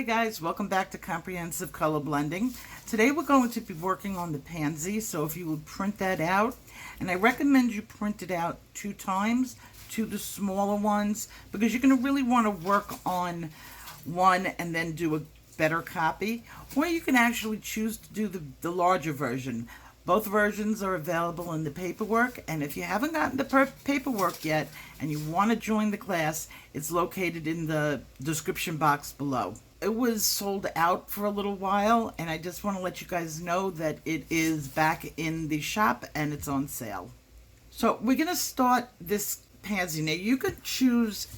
Hi guys, welcome back to Comprehensive Color Blending. Today we're going to be working on the Pansy, so if you would print that out, and I recommend you print it out 2 times, to the smaller ones, because you're going to really want to work on one and then do a better copy, or you can actually choose to do the larger version. Both versions are available in the paperwork, and if you haven't gotten the paperwork yet and you want to join the class, it's located in the description box below. It was sold out for a little while, and I just want to let you guys know that it is back in the shop and it's on sale. So we're going to start this pansy. Now you could choose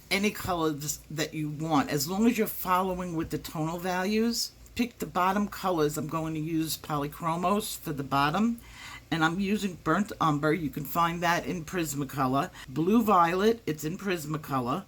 any colors that you want as long as you're following with the tonal values. Pick the bottom colors. I'm going to use Polychromos for the bottom, and I'm using burnt umber. You can find that in Prismacolor. Blue violet, it's in Prismacolor.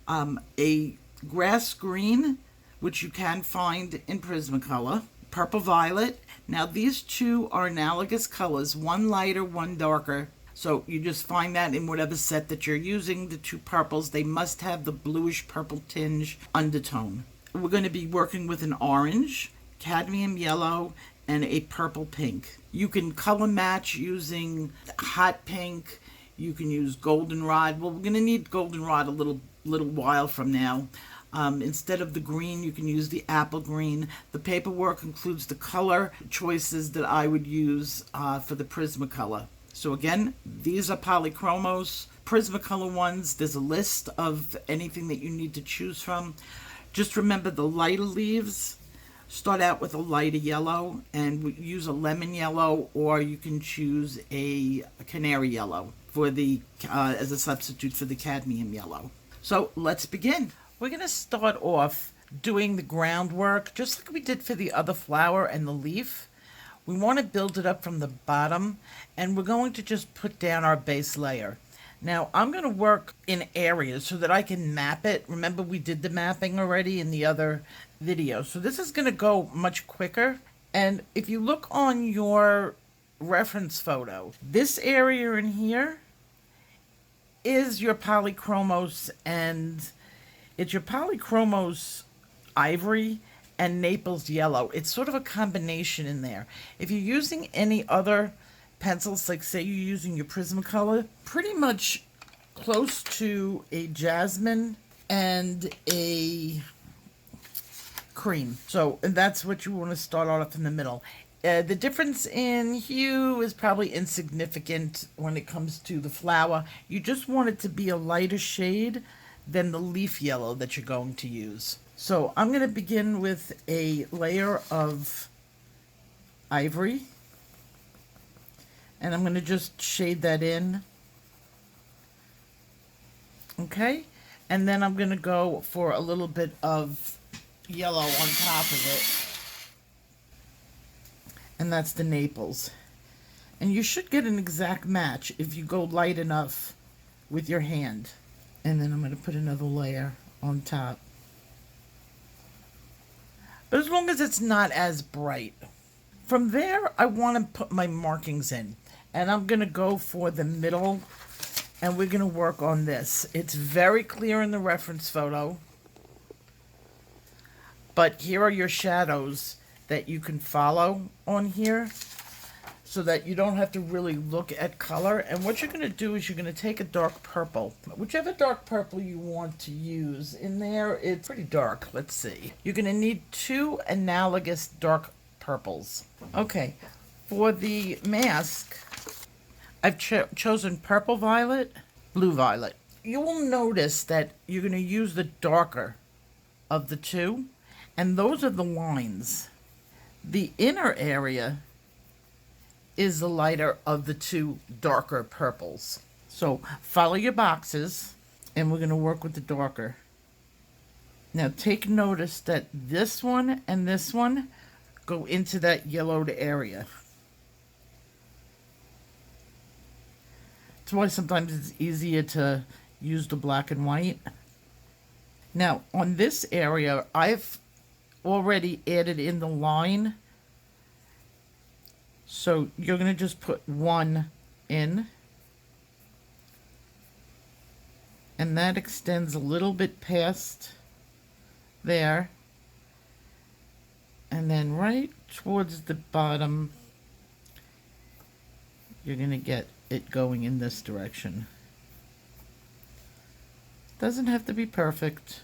A grass green, which you can find in Prismacolor. Purple violet. Now these two are analogous colors, one lighter, one darker. So you just find that in whatever set that you're using. The two purples, they must have the bluish purple tinge undertone. We're going to be working with an orange, cadmium yellow, and a purple pink. You can color match using hot pink. You can use goldenrod. Well, we're going to need goldenrod a little while from now. Instead of the green, you can use the apple green. The paperwork includes the color choices that I would use for the Prismacolor. So again, these are Polychromos. Prismacolor ones, there's a list of anything that you need to choose from. Just remember the lighter leaves start out with a lighter yellow, and we use a lemon yellow, or you can choose a canary yellow for the as a substitute for the cadmium yellow. So let's begin. We're going to start off doing the groundwork just like we did for the other flower and the leaf. We want to build it up from the bottom, and we're going to just put down our base layer. Now, I'm going to work in areas so that I can map it. Remember, we did the mapping already in the other video. So this is going to go much quicker. And if you look on your reference photo, this area in here is your Polychromos, and it's your Polychromos ivory and Naples yellow. It's sort of a combination in there. If you're using any other pencils, like say you're using your Prismacolor, pretty much close to a jasmine and a cream. So that's what you want to start off in the middle. The difference in hue is probably insignificant when it comes to the flower. You just want it to be a lighter shade than the leaf yellow that you're going to use. So I'm going to begin with a layer of ivory. And I'm going to just shade that in. Okay? And then I'm going to go for a little bit of yellow on top of it. And that's the Naples. And you should get an exact match if you go light enough with your hand. And then I'm going to put another layer on top. But as long as it's not as bright. From there, I want to put my markings in. And I'm going to go for the middle, and we're going to work on this. It's very clear in the reference photo, but here are your shadows that you can follow on here so that you don't have to really look at color. And what you're going to do is you're going to take a dark purple, whichever dark purple you want to use. In there, it's pretty dark. Let's see. You're going to need 2 analogous dark purples. Okay, for the mask, I've chosen purple violet, blue violet. You will notice that you're going to use the darker of the two, and those are the lines. The inner area is the lighter of the 2 darker purples. So follow your boxes, and we're going to work with the darker. Now take notice that this one and this one go into that yellowed area. That's why sometimes it's easier to use the black and white. Now, on this area, I've already added in the line. So you're going to just put 1 in. And that extends a little bit past there. And then right towards the bottom, you're going to get it going in this direction. Doesn't have to be perfect.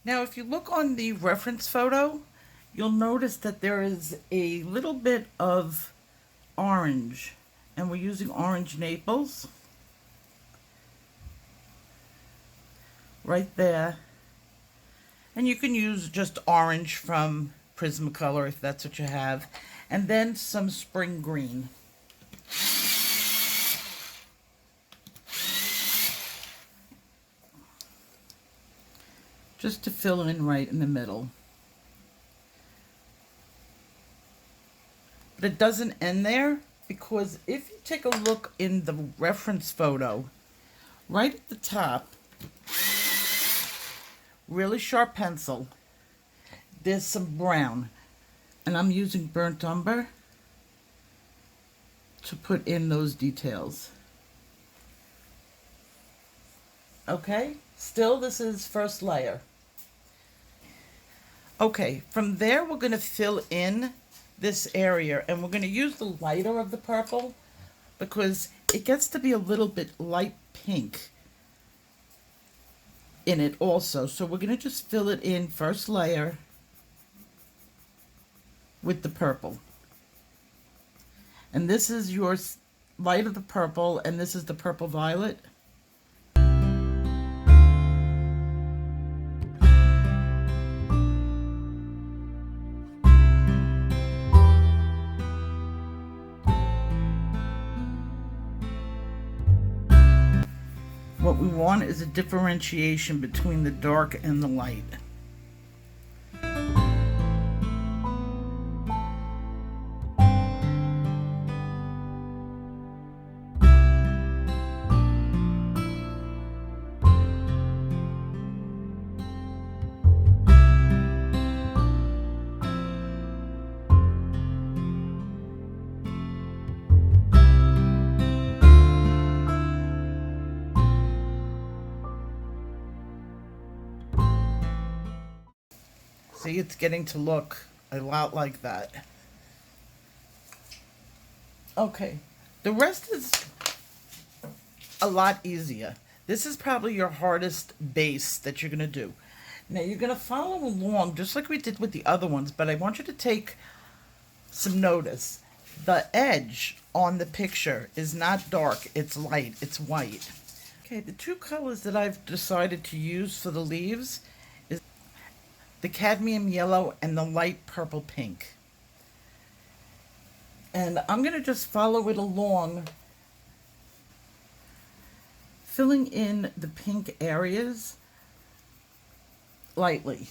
Now, if you look on the reference photo, you'll notice that there is a little bit of orange, and we're using orange Naples right there. And you can use just orange from Prismacolor if that's what you have, and then some spring green. Just to fill in right in the middle. But it doesn't end there, because if you take a look in the reference photo, right at the top, really sharp pencil, there's some brown. And I'm using burnt umber to put in those details. Okay, still this is first layer. Okay, from there we're going to fill in this area, and we're going to use the lighter of the purple because it gets to be a little bit light pink in it also. So we're going to just fill it in first layer with the purple. And this is your light of the purple, and this is the purple violet. What we want is a differentiation between the dark and the light. See, it's getting to look a lot like that. Okay, the rest is a lot easier. This is probably your hardest base that you're going to do. Now you're going to follow along just like we did with the other ones, but I want you to take some notice. The edge on the picture is not dark, it's light, it's white. Okay, the two colors that I've decided to use for the leaves is the cadmium yellow and the light purple pink. And I'm going to just follow it along filling in the pink areas lightly.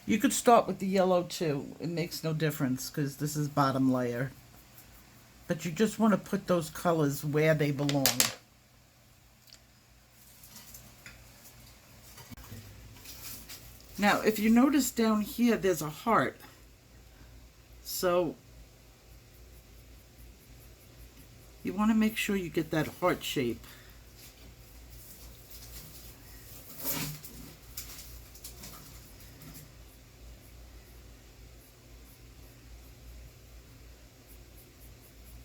You could start with the yellow too. It makes no difference because this is bottom layer. But you just want to put those colors where they belong. Now, if you notice down here, there's a heart. So you want to make sure you get that heart shape.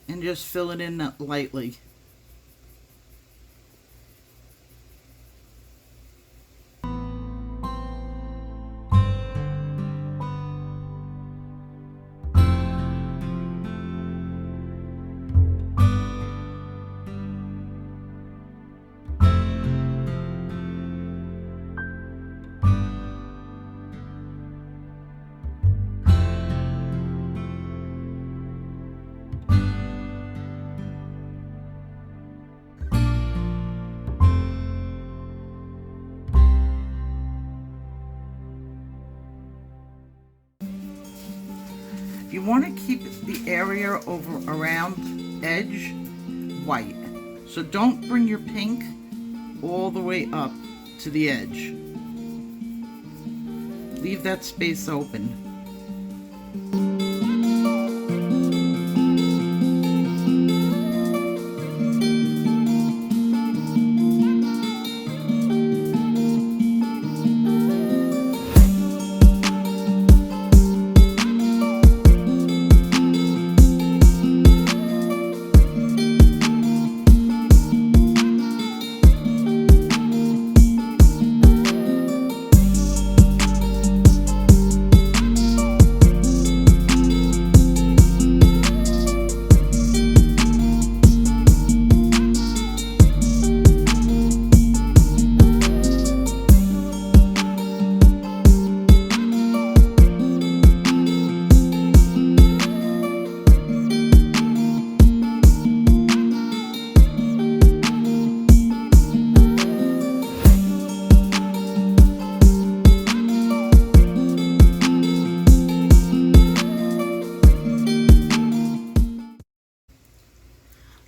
And just fill it in lightly. You want to keep the area over around edge white. So don't bring your pink all the way up to the edge. Leave that space open.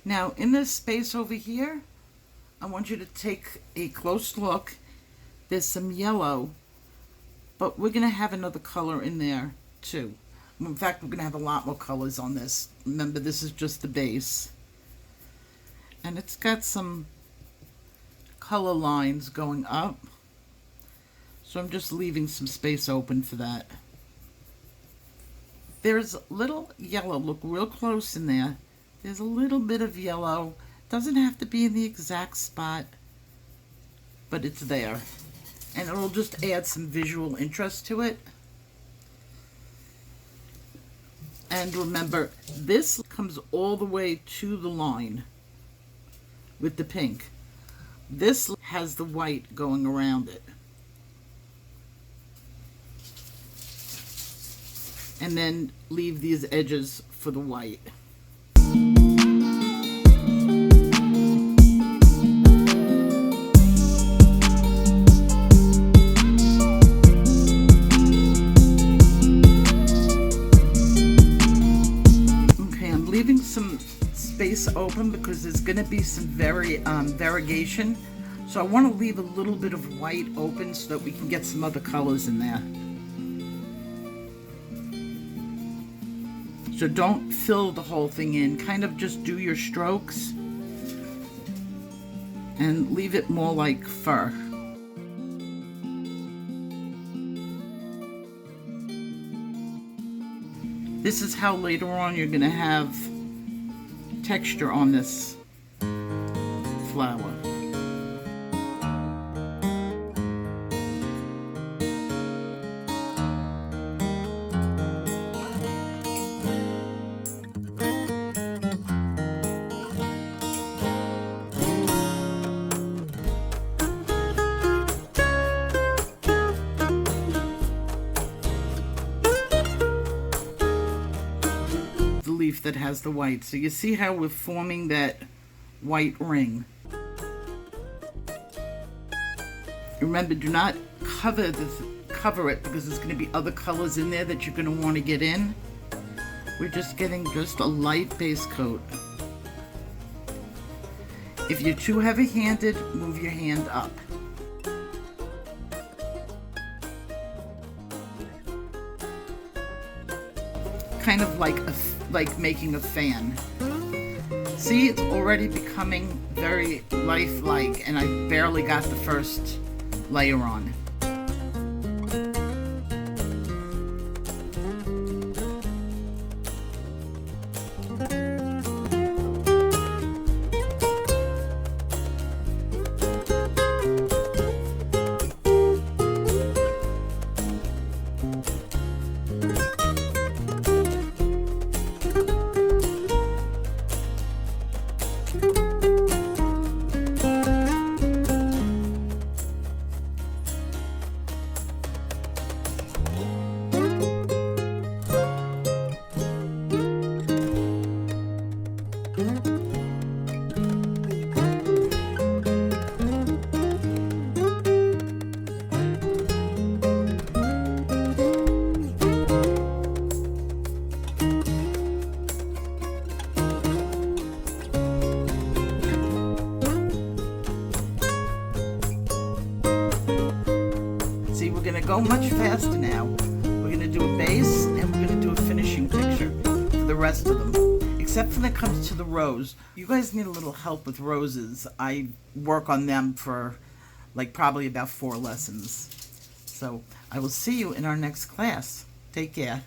Now in this space over here, I want you to take a close look. There's some yellow, but we're going to have another color in there too. In fact, we're going to have a lot more colors on this. Remember, this is just the base. And it's got some color lines going up. So I'm just leaving some space open for that. There's little yellow. Look real close in there. There's a little bit of yellow. Doesn't have to be in the exact spot, but it's there. And it'll just add some visual interest to it. And remember, this comes all the way to the line with the pink. This has the white going around it. And then leave these edges for the white. Leaving some space open because there's going to be some variegation. So I want to leave a little bit of white open so that we can get some other colors in there. So don't fill the whole thing in. Kind of just do your strokes and leave it more like fur. This is how later on you're going to have texture on this flower. Leaf that has the white. So you see how we're forming that white ring. Remember, do not cover it because there's going to be other colors in there that you're going to want to get in. We're just getting just a light base coat. If you're too heavy-handed, move your hand up. Kind of like making a fan. See, it's already becoming very lifelike, and I barely got the first layer on. See, we're gonna go much faster now. We're gonna do a base and we're gonna do a finishing picture for the rest of them. Except when it comes to the rose. You guys need a little help with roses. I work on them for like probably about 4 lessons. So I will see you in our next class. Take care.